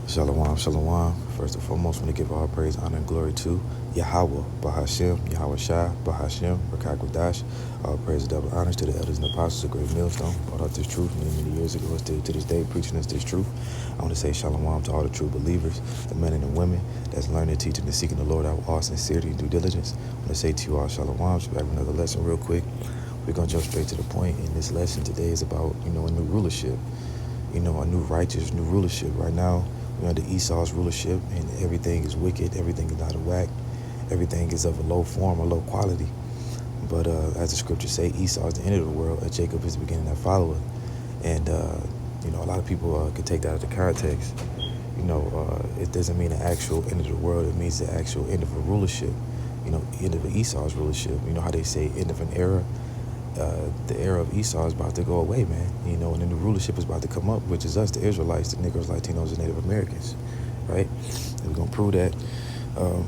Shalom, shalom. First and foremost, I want to give all praise, honor, and glory to Yahweh, Bahashem, Yahweh Shai, Bahashem, Rakakwadash. All praise and double honors to the elders and apostles of Great Millstone. Brought out this truth many years ago and still to this day preaching us this truth. I want to say shalom to all the true believers, the men and the women that's learning, teaching, and seeking the Lord out with all sincerity and due diligence. I want to say to you all shalom. So back with another lesson real quick. We're going to jump straight to the point. And this lesson today is about, a new rulership. A new righteous, new rulership. Right now, we're under Esau's rulership, and everything is wicked, everything is out of whack, everything is of a low form, a low quality. But as the scriptures say, Esau is the end of the world, and Jacob is the beginning that followeth. And, a lot of people could take that out of context. It doesn't mean the actual end of the world, it means the actual end of a rulership, end of Esau's rulership. You know how they say end of an era? The era of Esau is about to go away, man. And then the rulership is about to come up, which is us, the Israelites, the Negroes, Latinos, and Native Americans, right? And we're going to prove that. I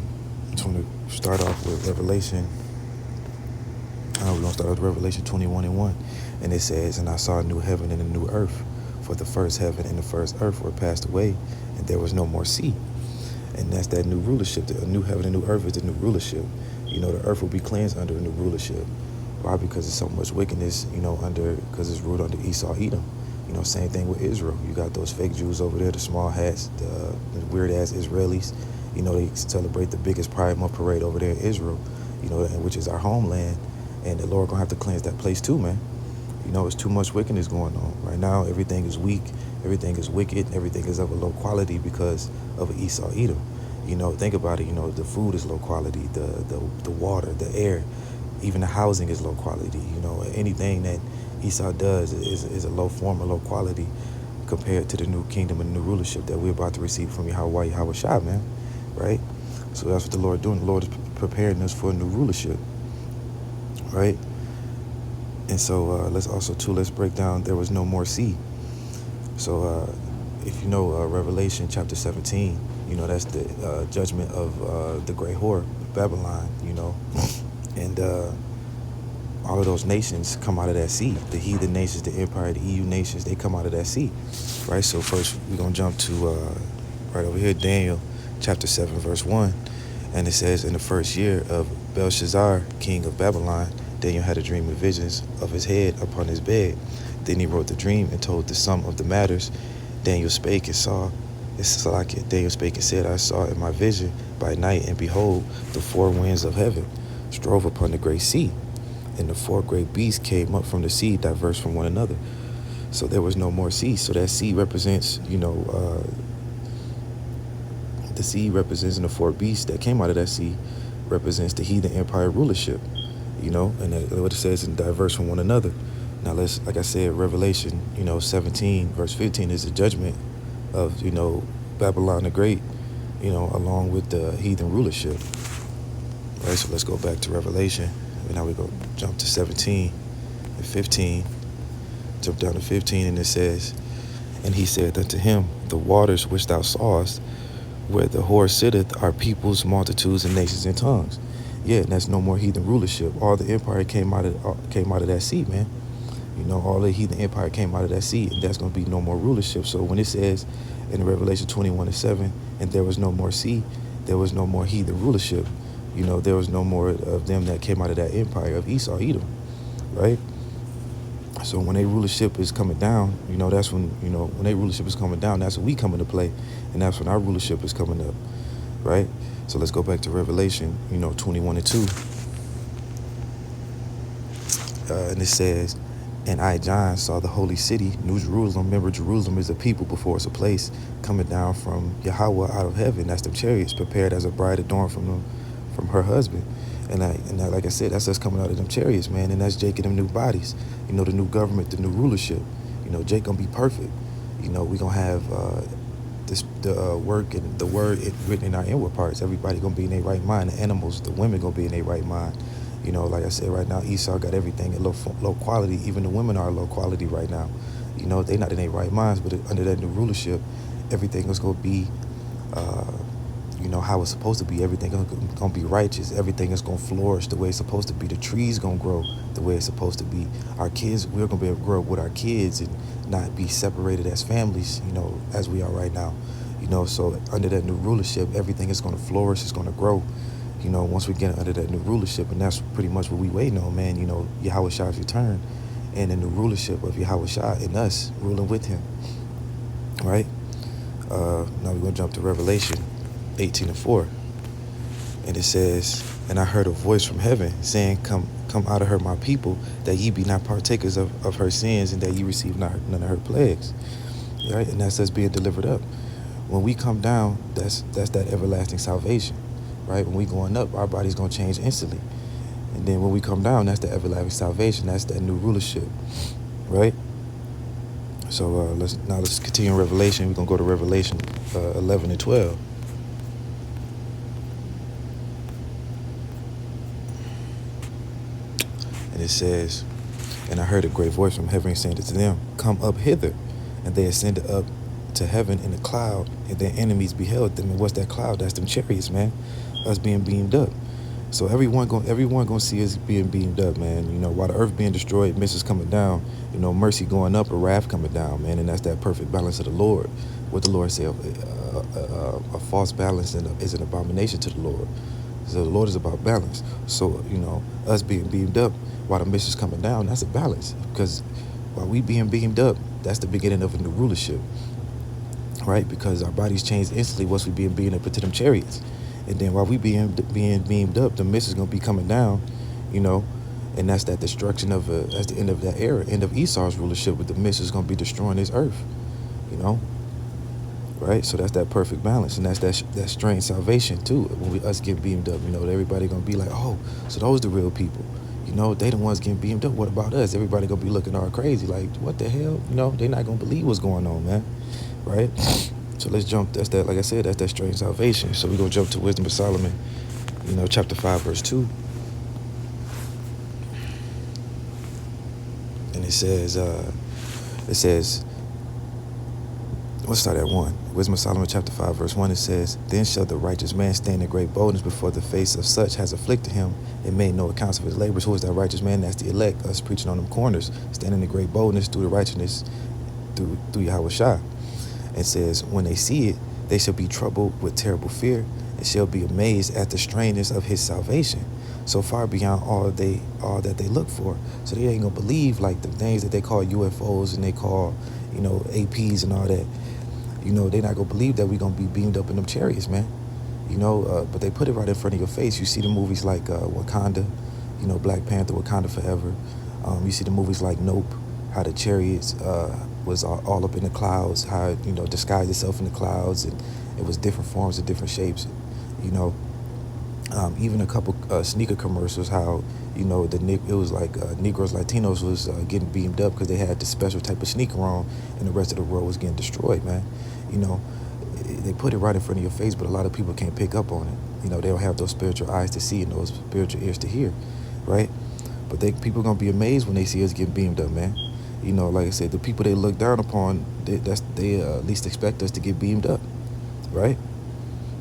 just want to start off with Revelation. We're going to start with Revelation 21:1. And it says, "And I saw a new heaven and a new earth, for the first heaven and the first earth were passed away, and there was no more sea." And that's that new rulership. The new heaven and new earth is the new rulership. The earth will be cleansed under a new rulership. Why? Because there's so much wickedness, because it's ruled under Esau, Edom. Same thing with Israel. You got those fake Jews over there, the small hats, the weird-ass Israelis. They celebrate the biggest Pride Month parade over there in Israel, which is our homeland. And the Lord going to have to cleanse that place too, man. It's too much wickedness going on. Right now, everything is weak, everything is wicked, everything is of a low quality because of Esau, Edom. Think about it. The food is low quality, the water, the air. Even the housing is low quality. Anything that Esau does is a low form, a low quality compared to the new kingdom and new rulership that we're about to receive from Yahweh Shai, man, right? So that's what the Lord is doing. The Lord is preparing us for a new rulership, right? And so let's break down there was no more sea. So if Revelation chapter 17, that's the judgment of the great whore, Babylon, and all of those nations come out of that sea. The heathen nations, the empire, the EU nations, they come out of that sea, right? So first we're going to jump to right over here, Daniel chapter 7, verse 1. And it says, "In the first year of Belshazzar, king of Babylon, Daniel had a dream of visions of his head upon his bed. Then he wrote the dream and told the sum of the matters. Daniel spake and saw, Daniel spake and said, I saw in my vision by night, and behold, the four winds of heaven strove upon the great sea, and the four great beasts came up from the sea, diverse from one another." So there was no more sea. So that sea represents, the sea represents, and the four beasts that came out of that sea represents the heathen empire rulership, and what it says in diverse from one another. Now like I said, Revelation, 17, verse 15 is the judgment of, Babylon the Great, along with the heathen rulership. Right, so let's go back to Revelation. And now we go jump to 17 and 15. Jump down to 15, and it says, "And he said unto him, The waters which thou sawest, where the whore sitteth, are peoples, multitudes, and nations and tongues." Yeah, and that's no more heathen rulership. All the empire came out of that sea, man. All the heathen empire came out of that sea, and that's going to be no more rulership. So when it says in Revelation 21:7, "And there was no more sea," there was no more heathen rulership. There was no more of them that came out of that empire of Esau, Edom, right? So when their rulership is coming down, that's when their rulership is coming down, that's when we come into play, and that's when our rulership is coming up, right? So let's go back to Revelation, 21:2. And it says, "And I, John, saw the holy city, New Jerusalem." Remember, Jerusalem is a people before it's a place, coming down from Yahweh out of heaven. That's the chariots prepared as a bride adorned from her husband. And like I said, that's us coming out of them chariots, man. And that's Jake and them new bodies, the new government, the new rulership. Jake gonna be perfect. We gonna have the work and the word written in our inward parts. Everybody gonna be in their right mind. The animals, the women gonna be in their right mind. Like I said, right now, Esau got everything at low quality. Even the women are low quality right now. They not in their right minds, but under that new rulership, everything is gonna be how it's supposed to be. Everything gonna be righteous. Everything is gonna flourish the way it's supposed to be. The trees gonna grow the way it's supposed to be. Our kids, we're gonna be able to grow up with our kids and not be separated as families, as we are right now. So under that new rulership, everything is going to flourish, it's going to grow, once we get under that new rulership. And that's pretty much what we waiting on, man. Yahweh Shai's return and the new rulership of Yahweh Shai and us ruling with him, right? Now we're going to jump to Revelation 18:4. And it says, and I heard a voice from heaven saying, come out of her, my people, that ye be not partakers of her sins, and that ye receive not none of her plagues. Right? And that's us being delivered up. When we come down, that's that everlasting salvation. Right? When we going up, our body's going to change instantly. And then when we come down, that's the everlasting salvation. That's that new rulership. Right? So let's continue in Revelation. We're going to go to Revelation 11 and 12. And it says, and I heard a great voice from heaven saying to them, come up hither. And they ascended up to heaven in a cloud, and their enemies beheld them. And what's that cloud? That's them chariots, man. Us being beamed up. So everyone gonna see us being beamed up, man. While the earth being destroyed, missiles coming down, mercy going up, a wrath coming down, man. And that's that perfect balance of the Lord. What the Lord said, a false balance is an abomination to the Lord. So the Lord is about balance. So, us being beamed up while the missiles coming down, that's a balance. Because while we being beamed up, that's the beginning of a new rulership. Right? Because our bodies change instantly once we being beamed up into them chariots. And then while we being beamed up, the missiles going to be coming down, and that's that destruction that's the end of that era, end of Esau's rulership, with the missiles going to be destroying this earth, right? So that's that perfect balance, and that's that strange salvation too. When us get beamed up, everybody going to be like, oh, so those the real people, they the ones getting beamed up. What about us? Everybody going to be looking all crazy, like, what the hell? They not going to believe what's going on, man, right? So let's jump. That's that. Like I said, that's that strange salvation. So we're gonna jump to Wisdom of Solomon, chapter 5, verse 2, and it says, let's start at 1. Wisdom of Solomon, chapter 5, verse 1. It says, then shall the righteous man stand in great boldness before the face of such has afflicted him, and made no accounts of his labors. Who is that righteous man? That's the elect. Us preaching on them corners, standing in great boldness through the righteousness through Yahweh Shai. It says, when they see it, they shall be troubled with terrible fear, and shall be amazed at the strangeness of his salvation, so far beyond all that they look for. So they ain't gonna believe like the things that they call UFOs and they call, APs and all that. They're not gonna believe that we're gonna be beamed up in them chariots, man. But they put it right in front of your face. You see the movies like Wakanda, Black Panther, Wakanda Forever. You see the movies like Nope, how the chariots was all up in the clouds, how it disguised itself in the clouds, and it was different forms and different shapes. Even a couple sneaker commercials, how it was like Negroes, Latinos was getting beamed up because they had this special type of sneaker on, and the rest of the world was getting destroyed, man. They put it right in front of your face, but a lot of people can't pick up on it. They don't have those spiritual eyes to see and those spiritual ears to hear, right? But people gonna be amazed when they see us getting beamed up, man. Like I said, the people they look down upon, they least expect us to get beamed up, right?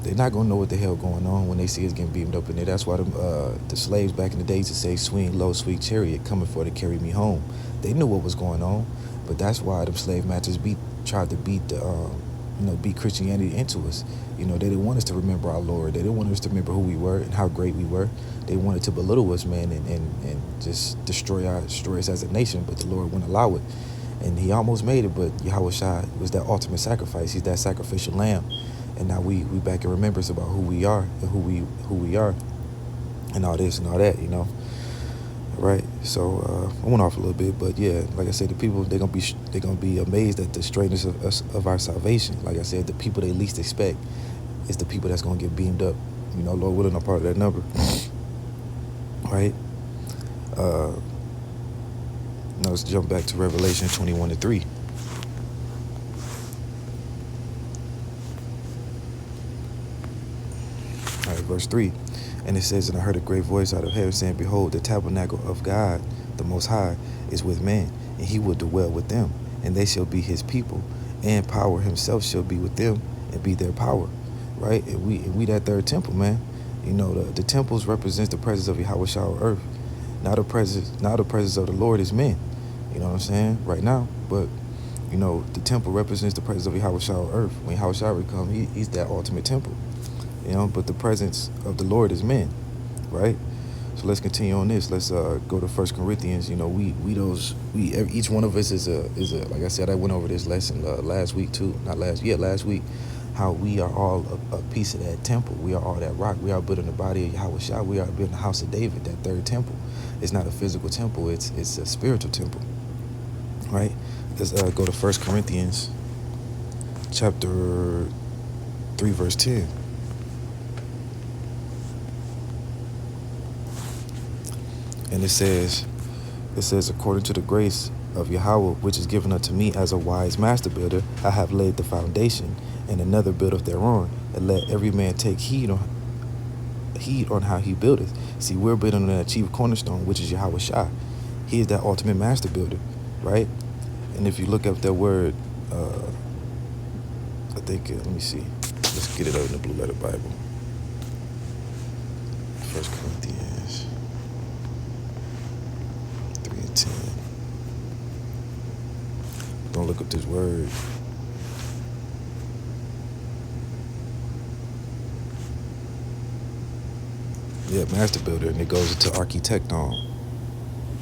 They're not gonna know what the hell going on when they see us getting beamed up in there. That's why the slaves back in the days would say, "Swing low, sweet chariot, coming for to carry me home." They knew what was going on, but that's why them slave masters tried to beat Christianity into us. They didn't want us to remember our Lord. They didn't want us to remember who we were and how great we were. They wanted to belittle us, man, and just destroy us as a nation, but the Lord wouldn't allow it. And he almost made it, but Yahweh Shai was that ultimate sacrifice. He's that sacrificial lamb. And now we back in remembrance about who we are and who we are and all this and all that, Right? So I went off a little bit, but yeah, like I said, the people, they're gonna be amazed at the strangeness of our salvation. Like I said, the people they least expect is the people that's gonna get beamed up. Lord willing, I'm part of that number. Right? Now let's jump back to Revelation 21:3. All right, verse 3. And it says, and I heard a great voice out of heaven saying, behold, the tabernacle of God, the Most High, is with men, and he will dwell with them, and they shall be his people, and power himself shall be with them, and be their power. Right? And we that third temple, man. The temples represents the presence of Yahweh Shai on earth. Now the presence of the Lord is men. You know what I'm saying? Right now. But You know, the temple represents the presence of Yahweh Shah on earth. When Yahweh Shah come, he's that ultimate temple. You know, but the presence of the Lord is men, right? So let's continue on this. Let's go to 1 Corinthians. You know, each one of us is a like I said, I went over this lesson last week too. Last week, how we are all a piece of that temple. We are all that rock. We are building the body of Yahweh Shah. We are building the house of David, that third temple. It's not a physical temple. It's a spiritual temple, right? Let's go to 1 Corinthians chapter 3, verse 10. And it says, according to the grace of Yahweh, which is given unto me as a wise master builder, I have laid the foundation, and another buildeth thereon. And let every man take heed on how he buildeth. See, we're building on that chief cornerstone, which is Yahweh Shah. He is that ultimate master builder, right? And if you look up that word, I think, let me see. Let's get it out in the Blue Letter Bible. 1 Corinthians 3 and 10. Don't look up this word. Yeah, master builder, and it goes into architecton.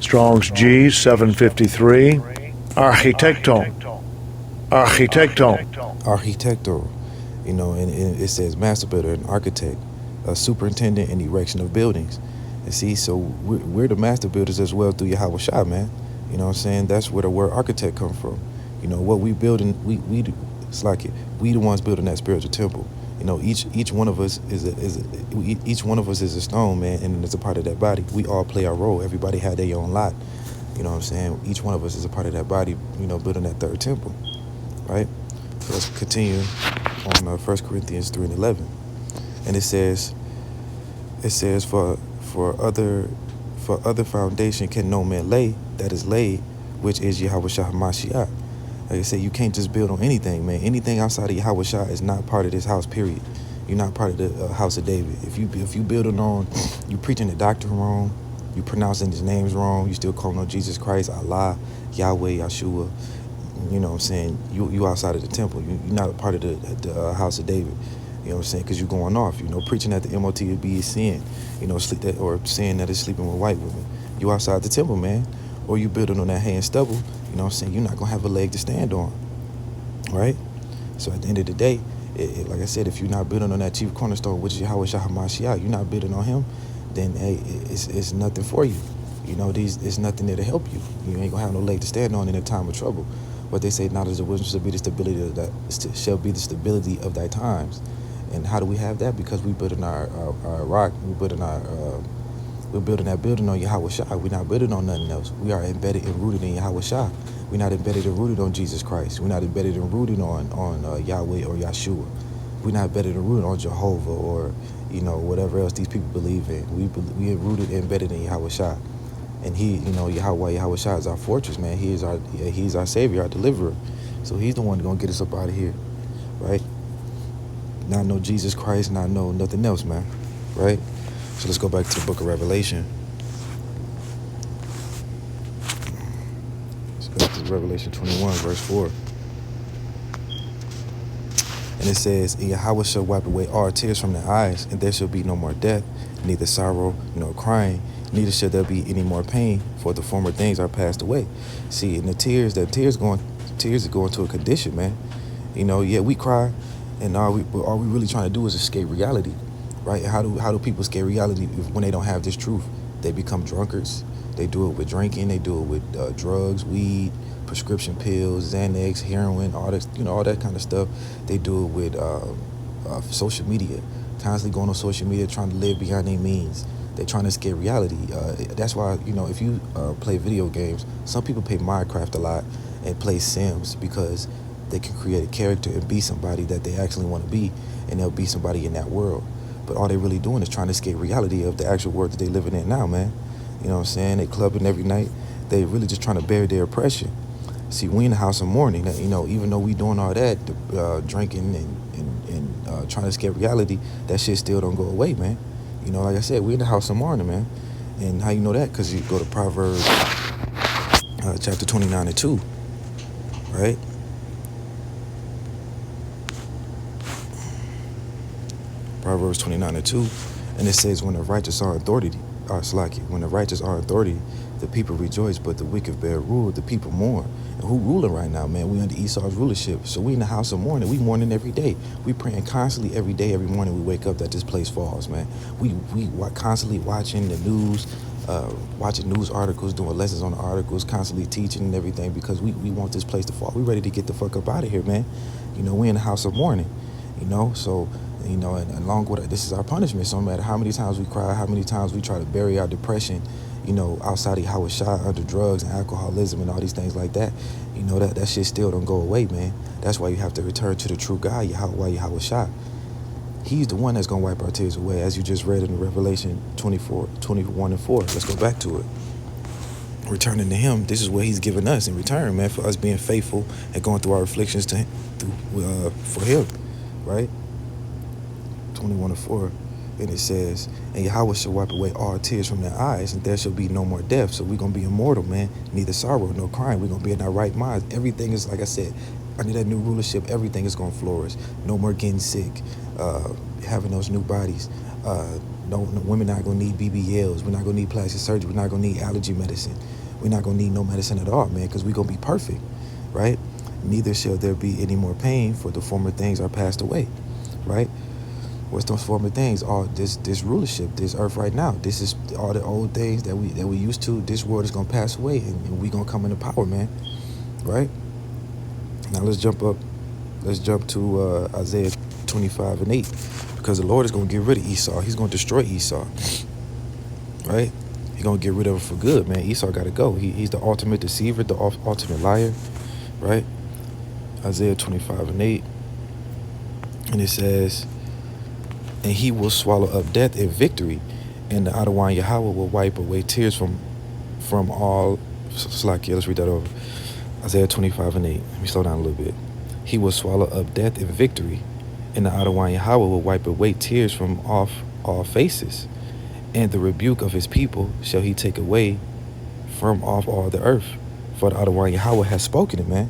Strong's G 753. Architecton. Architector. You know, and it says master builder and architect, a superintendent in erection of buildings. And see, so we're the master builders as well through Yahweh Shah, man. You know what I'm saying? That's where the word architect come from. You know, what we building, it's like we the ones building that spiritual temple. You know, each one of us is a stone, man, and it's a part of that body. We all play our role. Everybody had their own lot. You know what I'm saying? Each one of us is a part of that body, you know, building that third temple, right? So let's continue on 1 Corinthians 3 and 11. And it says, for other foundation can no man lay, that is laid, which is Yahweh Shah HaMashiach. Like I said, you can't just build on anything, man. Anything outside of Yahweh Shah is not part of this house, period. You're not part of the house of David. If you building on, you preaching the doctrine wrong, you pronouncing his names wrong, you still calling on Jesus Christ, Allah, Yahweh, Yahshua, you know what I'm saying? You outside of the temple. You're not a part of the house of David. You know what I'm saying? Because you're going off, you know, preaching that the MOT would be sin, you know, or saying that it's sleeping with white women. You outside the temple, man. Or you building on that hay and stubble, you know what I'm saying? You're not going to have a leg to stand on, right? So at the end of the day, like I said, if you're not building on that chief cornerstone, which is Yahweh Shah HaMashiach, you're not building on him, then, hey, it's nothing for you. You know, it's nothing there to help you. You ain't going to have no leg to stand on in a time of trouble. But they say, not as the wisdom shall be the stability of thy times. And how do we have that? Because we building our rock, we're building that building on Yahweh Shah. We're not building on nothing else. We are embedded and rooted in Yahweh Shah. We're not embedded and rooted on Jesus Christ. We're not embedded and rooted on Yahweh or Yahshua. We're not embedded and rooted on Jehovah or, you know, whatever else these people believe in. We are rooted and embedded in Yahweh Shah. And he, you know, Yahweh Shah is our fortress, man. He's our savior, our deliverer. So he's the one gonna get us up out of here, right? Not know Jesus Christ, not know nothing else, man, right? So let's go back to the book of Revelation. Let's go to Revelation 21, verse 4. And it says, and Yahweh shall wipe away all tears from their eyes, and there shall be no more death, neither sorrow nor crying, neither shall there be any more pain, for the former things are passed away. See, and the tears are going to a condition, man. You know, yeah, we cry, and all we really trying to do is escape reality, right? How do people escape reality when they don't have this truth? They become drunkards. They do it with drinking. They do it with drugs, weed, prescription pills, Xanax, heroin, all that kind of stuff. They do it with social media, constantly going on social media, trying to live beyond their means. They're trying to escape reality. That's why, you know, if you play video games, some people play Minecraft a lot and play Sims because they can create a character and be somebody that they actually want to be, and they'll be somebody in that world. But all they're really doing is trying to escape reality of the actual world that they're living in now, man. You know what I'm saying? They clubbing every night. They really just trying to bury their oppression. See, we in the house of mourning. You know, even though we doing all that, drinking and trying to escape reality, that shit still don't go away, man. You know, like I said, we in the house of mourning, man. And how you know that? Because you go to Proverbs chapter 29 and 2, right? Proverbs 29:2, and it says, when the righteous are in authority, when the righteous are in authority, the people rejoice, but the wicked bear rule, the people mourn. And who ruling right now, man? We under Esau's rulership. So we in the house of mourning. We mourning every day. We praying constantly every day, every morning we wake up that this place falls, man. We constantly watching the news, watching news articles, doing lessons on the articles, constantly teaching and everything because we want this place to fall. We ready to get the fuck up out of here, man. We in the house of mourning, so, and along with it, this is our punishment. So no matter how many times we cry, how many times we try to bury our depression, outside of how it's shot under drugs and alcoholism and all these things like that, that shit still don't go away, man. That's why you have to return to the true God, Yahweh Shah. He's the one that's going to wipe our tears away, as you just read in Revelation 21:4. Let's go back to it. Returning to him, this is what he's given us in return, man, for us being faithful and going through our afflictions to him, for him, right? 21:4. And it says, and Yahweh shall wipe away all tears from their eyes, and there shall be no more death. So we're going to be immortal, man. Neither sorrow nor crying. We're going to be in our right minds. Everything is, like I said, under that new rulership, everything is going to flourish. No more getting sick, having those new bodies. No, women not going to need BBLs. We're not going to need plastic surgery. We're not going to need allergy medicine. We're not going to need no medicine at all, man, because we're going to be perfect, right? Neither shall there be any more pain, for the former things are passed away, right? What's those former things? All this rulership, this earth right now. This is all the old things that we used to. This world is gonna pass away, and we gonna come into power, man. Right? Now let's jump up. Let's jump to Isaiah 25:8, because the Lord is gonna get rid of Esau. He's gonna destroy Esau. Right? He's gonna get rid of him for good, man. Esau gotta go. He's the ultimate deceiver, the ultimate liar. Right? Isaiah 25:8, and it says, and he will swallow up death in victory, and the Adonai Yahweh will wipe away tears from all. Slack, let's read that over. Isaiah 25:8. Let me slow down a little bit. He will swallow up death in victory, and the Adonai Yahweh will wipe away tears from off all faces, and the rebuke of his people shall he take away from off all the earth. For the Adonai Yahweh has spoken it, man.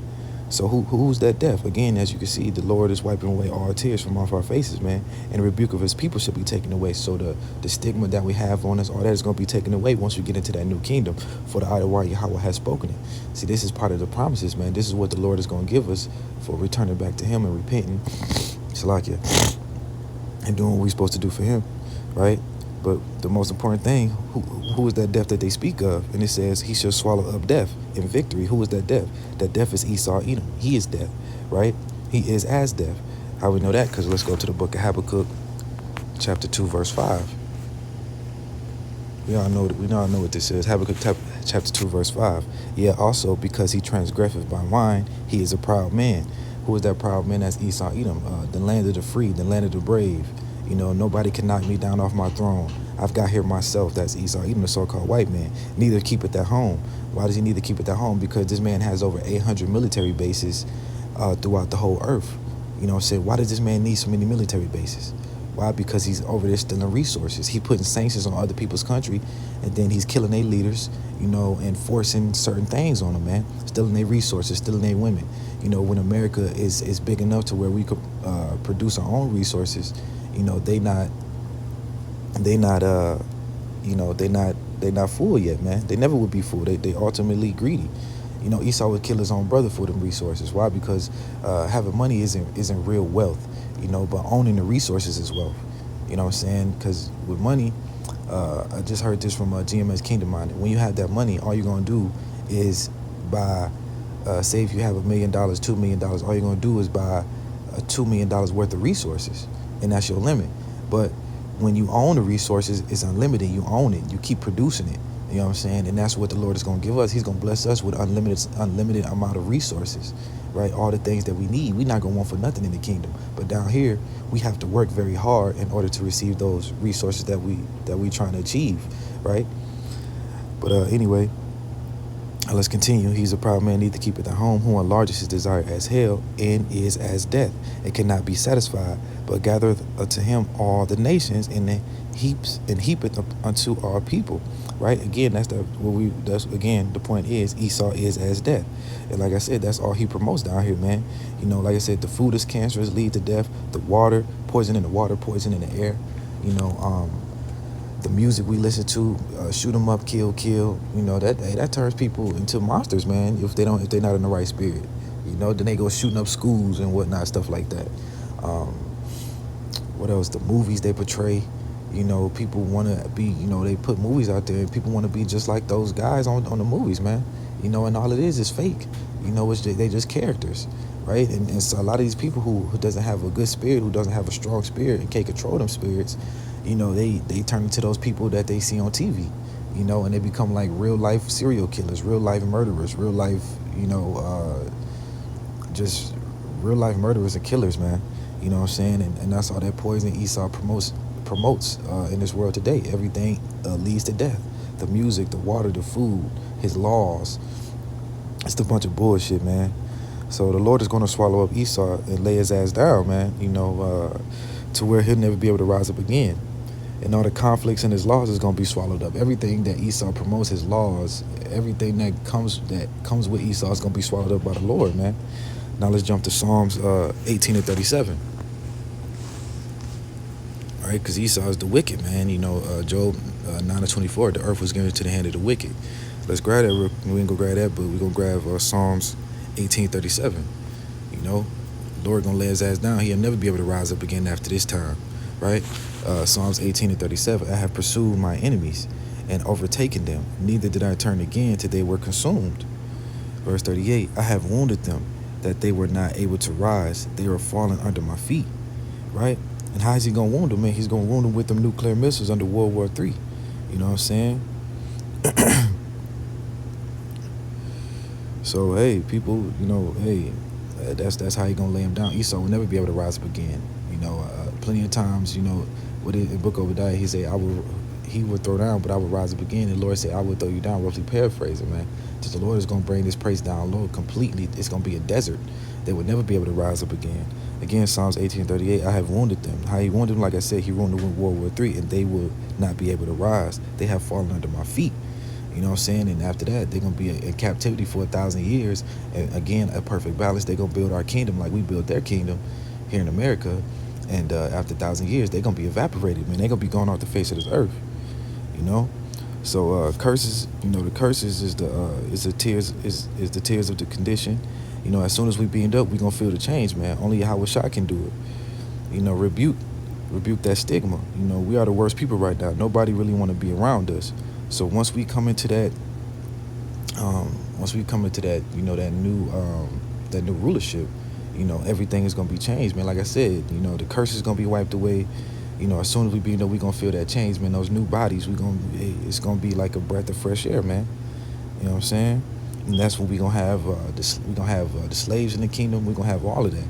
So who's that death? Again, as you can see, the Lord is wiping away all tears from off our faces, man. And the rebuke of his people should be taken away. So the stigma that we have on us, all that is going to be taken away once we get into that new kingdom. For the Adonai Yahweh has spoken it. See, this is part of the promises, man. This is what the Lord is going to give us for returning back to him and repenting. Salakia. And doing what we're supposed to do for him, right? But the most important thing, who is that death that they speak of? And it says, he shall swallow up death in victory. Who is that death? That death is Esau, Edom. He is death, right? He is as death. How we know that? Because let's go to the book of Habakkuk, chapter 2, verse 5. We all know what this is. Habakkuk chapter 2, verse 5. Yeah, also because he transgresseth by wine, he is a proud man. Who is that proud man? That's Esau, Edom, the land of the free, the land of the brave. Nobody can knock me down off my throne. I've got here myself. That's Esau, even the so-called white man. Neither keepeth at home. Why does he neither keep it at home? Because this man has over 800 military bases throughout the whole earth. Why does this man need so many military bases? Why? Because he's over there stealing resources. He putting sanctions on other people's country, and then he's killing their leaders, and forcing certain things on them, man. Stealing their resources, stealing their women. When America is big enough to where we could produce our own resources, they not full yet, man. They never would be full. They ultimately greedy. Esau would kill his own brother for them resources. Why? Because having money isn't real wealth, but owning the resources is wealth. You know what I'm saying? Because with money, I just heard this from GMS Kingdom Minded. When you have that money, all you're gonna do is buy. Say if you have $1 million, $2 million, all you're gonna do is buy $2 million worth of resources. And that's your limit. But when you own the resources, it's unlimited. You own it. You keep producing it. You know what I'm saying? And that's what the Lord is going to give us. He's going to bless us with unlimited amount of resources, right? All the things that we need. We're not going to want for nothing in the kingdom. But down here, we have to work very hard in order to receive those resources that we trying to achieve, right? But anyway, let's continue. He's a proud man, neither keepeth at home, who enlarges his desire as hell, and is as death, and cannot be satisfied, but gathereth unto him all the nations, and heapeth unto our people. Right? Again, that's again the point is Esau is as death. And like I said, that's all he promotes down here, man. Like I said, the food is cancerous, lead to death, the water, poison in the water, poison in the air. You know, the music we listen to, shoot 'em up, kill, kill. You know that turns people into monsters, man. If they're not in the right spirit, you know, then they go shooting up schools and whatnot, stuff like that. Um, what else? The movies they portray. You know, people want to be. You know, they put movies out there, and people want to be just like those guys on the movies, man. You know, and all it is fake. You know, they just characters, right? And so a lot of these people who doesn't have a good spirit, who doesn't have a strong spirit, and can't control them spirits, you know, they turn into those people that they see on TV, you know, and they become like real life serial killers, real life murderers, real life, you know, just real life murderers and killers, man. You know what I'm saying? And that's all that poison Esau promotes in this world today. Everything leads to death. The music, the water, the food, his laws. It's a bunch of bullshit, man. So the Lord is going to swallow up Esau and lay his ass down, man, you know, to where he'll never be able to rise up again. And all the conflicts in his laws is going to be swallowed up. Everything that Esau promotes, his laws, everything that comes with Esau is going to be swallowed up by the Lord, man. Now let's jump to Psalms 18 and 37. All right, because Esau is the wicked, man. You know, Job 9 and 24, the earth was given into the hand of the wicked. Let's grab that. We ain't going to grab that, but we're going to grab Psalms 18:37. You know, the Lord going to lay his ass down. He'll never be able to rise up again after this time, right? Psalms 18 and 37. I have pursued my enemies and overtaken them. Neither did I turn again till they were consumed. Verse 38. I have wounded them that they were not able to rise. They were fallen under my feet, right? And how is he going to wound them, man? He's going to wound them with them nuclear missiles under World War III. You know what I'm saying? So, hey, people, you know, hey, that's how he going to lay him down. Esau will never be able to rise up again. You know, plenty of times, you know, in the book of Obadiah, he said, he will throw down, but I will rise up again. And the Lord said, I will throw you down, roughly paraphrasing, man. Just the Lord is going to bring this place down low completely. It's going to be a desert. They will never be able to rise up again. Again, Psalms 18:38, I have wounded them. How he wounded them, like I said, he wounded them in World War III, and they will not be able to rise. They have fallen under my feet. You know what I'm saying? And after that, they're going to be in captivity for 1,000 years. And again, a perfect balance. They're going to build our kingdom like we built their kingdom here in America. And after 1,000 years, they're going to be evaporated, man. They're going to be gone off the face of this earth. You know? So curses, you know, the curses is the tears of the condition. You know, as soon as we beamed up, we're going to feel the change, man. Only Yahweh Shah can do it. You know, rebuke that stigma. You know, we are the worst people right now. Nobody really want to be around us. So once we come into that, you know, that new rulership, you know, everything is gonna be changed, man. Like I said, you know, the curse is gonna be wiped away. You know, as soon as we be, you know, we gonna feel that change, man. Those new bodies, it's gonna be like a breath of fresh air, man. You know what I'm saying? And that's when we gonna have the slaves in the kingdom. We gonna have all of that,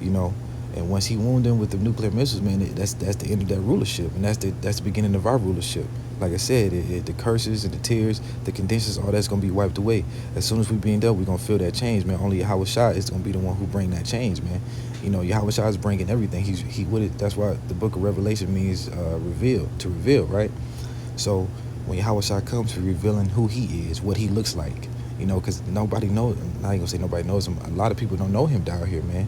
you know. And once he wounded them with the nuclear missiles, man, that's the end of that rulership, and that's the beginning of our rulership. Like I said, the curses and the tears, the conditions, all that's gonna be wiped away. As soon as we beamed up, we're gonna feel that change, man. Only Yahweh Shah is gonna be the one who bring that change, man. You know, Yahweh Shah is bringing everything. He would it. That's why the book of Revelation means reveal, right? So when Yahweh Shah comes, he's revealing who he is, what he looks like. You know, because nobody knows. I ain't gonna say nobody knows him. A lot of people don't know him down here, man.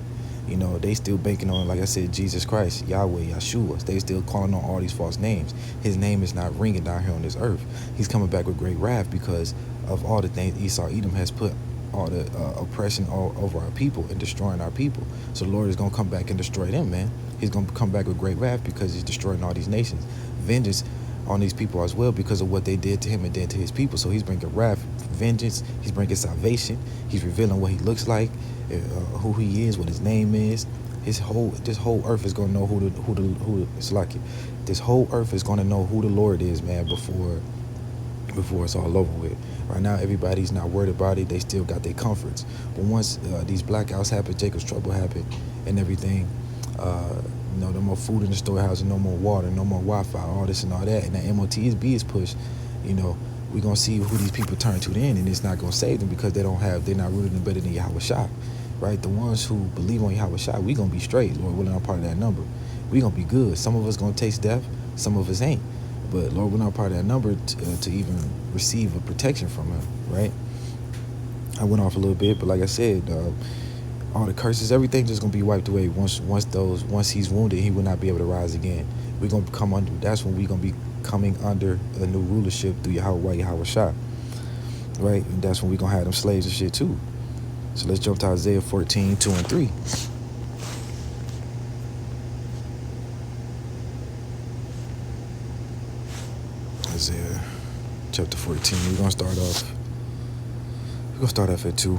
You know, they still banking on, like I said, Jesus Christ, Yahweh, Yeshua. They still calling on all these false names. His name is not ringing down here on this earth. He's coming back with great wrath because of all the things Esau, Edom has put all the oppression all over our people and destroying our people. So the Lord is going to come back and destroy them, man. He's going to come back with great wrath because he's destroying all these nations. Vengeance on these people as well because of what they did to him and did to his people. So he's bringing wrath, vengeance. He's bringing salvation. He's revealing what he looks like, who he is, what his name is. This whole earth is gonna know who it's like this whole earth is gonna know who the Lord is, man, before it's all over with. Right now, everybody's not worried about it. They still got their comforts. But once these blackouts happen, Jacob's trouble happened, and everything, you know, no more food in the storehouse, and no more water, no more Wi-Fi, all this and all that, and the MOTSB is pushed, you know, we're going to see who these people turn to then, and it's not going to save them because they're not rooted in better than Yahweh Shah, right? The ones who believe on Yahweh Shah, we going to be straight, Lord willing, I'm part of that number. We going to be good. Some of us going to taste death, some of us ain't. But Lord, we're not part of that number to even receive a protection from him, right? I went off a little bit, but like I said, All the curses, everything just gonna be wiped away. Once he's wounded, he will not be able to rise again. We're gonna come under. That's when we're gonna be coming under a new rulership through Yahweh Shah, right? And that's when we're gonna have them slaves and shit too. So let's jump to Isaiah 14, 2 and 3. Isaiah chapter 14. We're gonna start off at 2.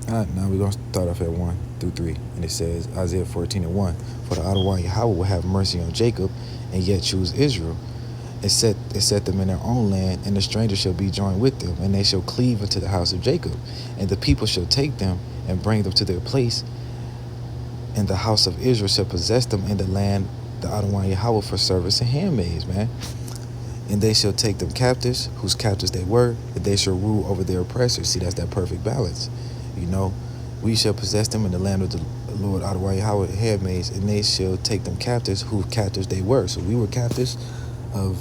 Now we're going to start off at 1 through 3. And it says, Isaiah 14 and 1, for the Adonai Yahweh will have mercy on Jacob and yet choose Israel, and set them in their own land, and the stranger shall be joined with them, and they shall cleave unto the house of Jacob, and the people shall take them and bring them to their place, and the house of Israel shall possess them in the land, the Adonai Yahweh, for service and handmaids, man. And they shall take them captives, whose captives they were, and they shall rule over their oppressors. See, that's that perfect balance. You know, we shall possess them in the land of the Lord Adonai Yahweh, handmaids, and they shall take them captives, whose captives they were. So we were captives of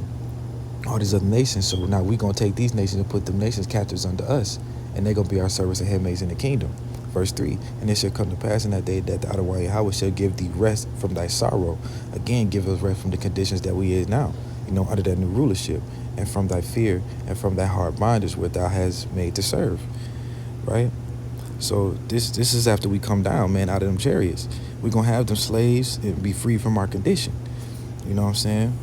all these other nations. So now we're going to take these nations and put them nations captives unto us, and they're going to be our servants and handmaids in the kingdom. Verse 3, and it shall come to pass in that day that the Adonai Yahweh shall give thee rest from thy sorrow. Again, give us rest from the conditions that we is now, you know, under that new rulership, and from thy fear, and from thy hard bondage where thou hast made to serve, right? So this is after we come down, man, out of them chariots. We're going to have them slaves and be free from our condition. You know what I'm saying?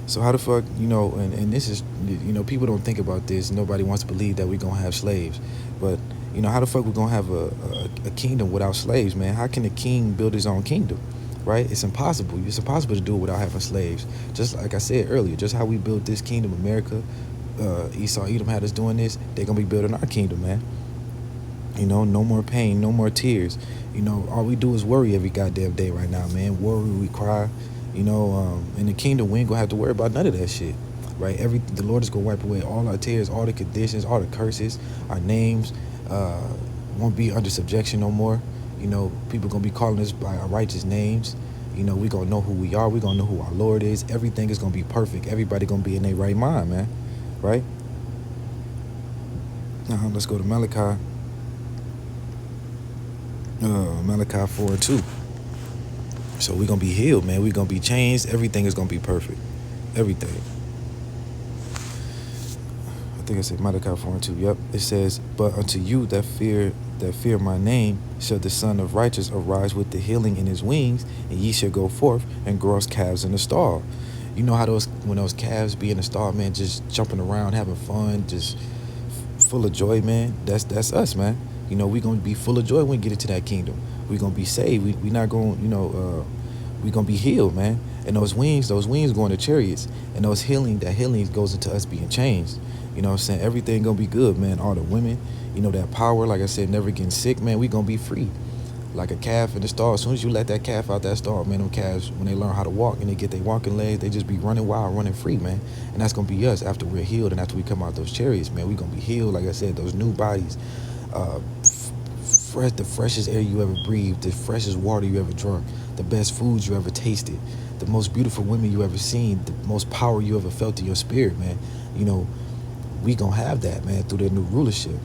So how the fuck, you know, and this is, you know, people don't think about this. Nobody wants to believe that we're going to have slaves. But, you know, how the fuck we going to have a kingdom without slaves, man? How can a king build his own kingdom, right? It's impossible. It's impossible to do it without having slaves. Just like I said earlier, just how we built this kingdom, America, Esau, Edom had us doing this, they're going to be building our kingdom, man. You know, no more pain, no more tears. You know, all we do is worry every goddamn day right now, man. Worry, we cry. You know, in the kingdom, we ain't gonna have to worry about none of that shit, right? The Lord is gonna wipe away all our tears, all the conditions, all the curses. Our names won't be under subjection no more. You know, people gonna be calling us by our righteous names. You know, we gonna know who we are. We gonna know who our Lord is. Everything is gonna be perfect. Everybody gonna be in their right mind, man, right? Now let's go to Malachi. Malachi 4 and 2. So we're going to be healed, man. We're going to be changed. Everything is going to be perfect. Everything. I think I said Malachi 4 and 2. Yep. It says, but unto you that fear my name shall the Son of Righteous arise with the healing in his wings, and ye shall go forth and grow as calves in the stall. You know how when those calves be in the stall, man, just jumping around, having fun, just full of joy, man. That's us, man. You know, we're going to be full of joy when we get into that kingdom. We're going to be saved. We're not going, you know, we're going to be healed, man. And those wings go into chariots. And that healing goes into us being changed. You know what I'm saying? Everything going to be good, man. All the women, you know, that power, like I said, never getting sick, man. We're going to be free. Like a calf in the stall. As soon as you let that calf out that stall, man, them calves, when they learn how to walk and they get their walking legs, they just be running wild, running free, man. And that's going to be us after we're healed and after we come out those chariots, man. We're going to be healed, like I said, those new bodies. The freshest air you ever breathed, the freshest water you ever drunk, the best foods you ever tasted, the most beautiful women you ever seen, the most power you ever felt in your spirit, man. You know, we gonna have that, man, through that new rulership.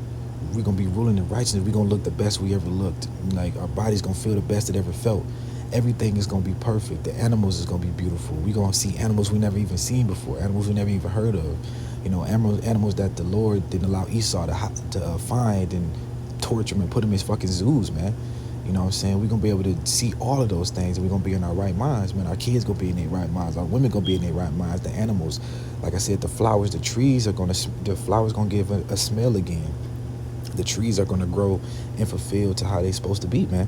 We gonna be ruling in righteousness. We gonna look the best we ever looked. Like, our body's gonna feel the best it ever felt. Everything is gonna be perfect. The animals is gonna be beautiful. We gonna see animals we never even seen before, animals we never even heard of. You know, animals that the Lord didn't allow Esau to find and torture him and put him in his fucking zoos, man. You know what I'm saying? We're going to be able to see all of those things, and we're going to be in our right minds, man. Our kids going to be in their right minds. Our women going to be in their right minds. The animals, like I said, the flowers, the trees the flowers going to give a smell again. The trees are going to grow and fulfill to how they supposed to be, man.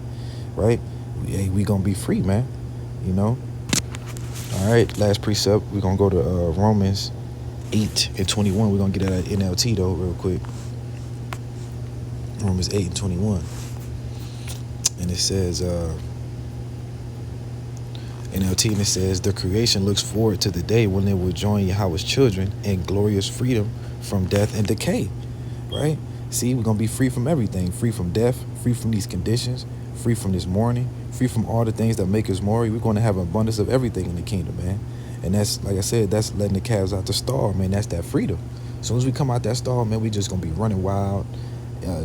Right? We going to be free, man. You know? All right, last precept. We're going to go to Romans 8 and 21. We're going to get that NLT, though, real quick. Romans 8 and 21. And it says, NLT, and it says, the creation looks forward to the day when they will join Yahweh's children in glorious freedom from death and decay, right? See, we're going to be free from everything, free from death, free from these conditions, free from this mourning, free from all the things that make us mourn. We're going to have an abundance of everything in the kingdom, man. And that's, like I said, that's letting the calves out the stall, man. That's that freedom. As soon as we come out that stall, man, we just going to be running wild.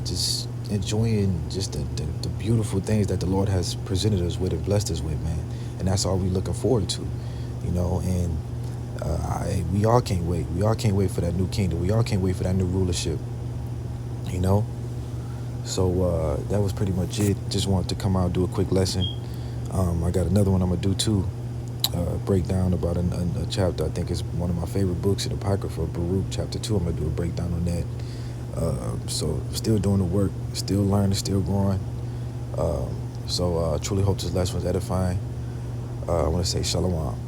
Just enjoying just the beautiful things that the Lord has presented us with and blessed us with, man. And that's all we're looking forward to, you know. And we all can't wait. We all can't wait for that new kingdom. We all can't wait for that new rulership, you know. So that was pretty much it. Just wanted to come out and do a quick lesson. I got another one I'm gonna do too. Breakdown about a chapter. I think it's one of my favorite books in the Apocrypha, Baruch chapter 2. I'm gonna do a breakdown on that. So still doing the work, still learning, still growing. So truly hope this lesson was edifying. I want to say shalom.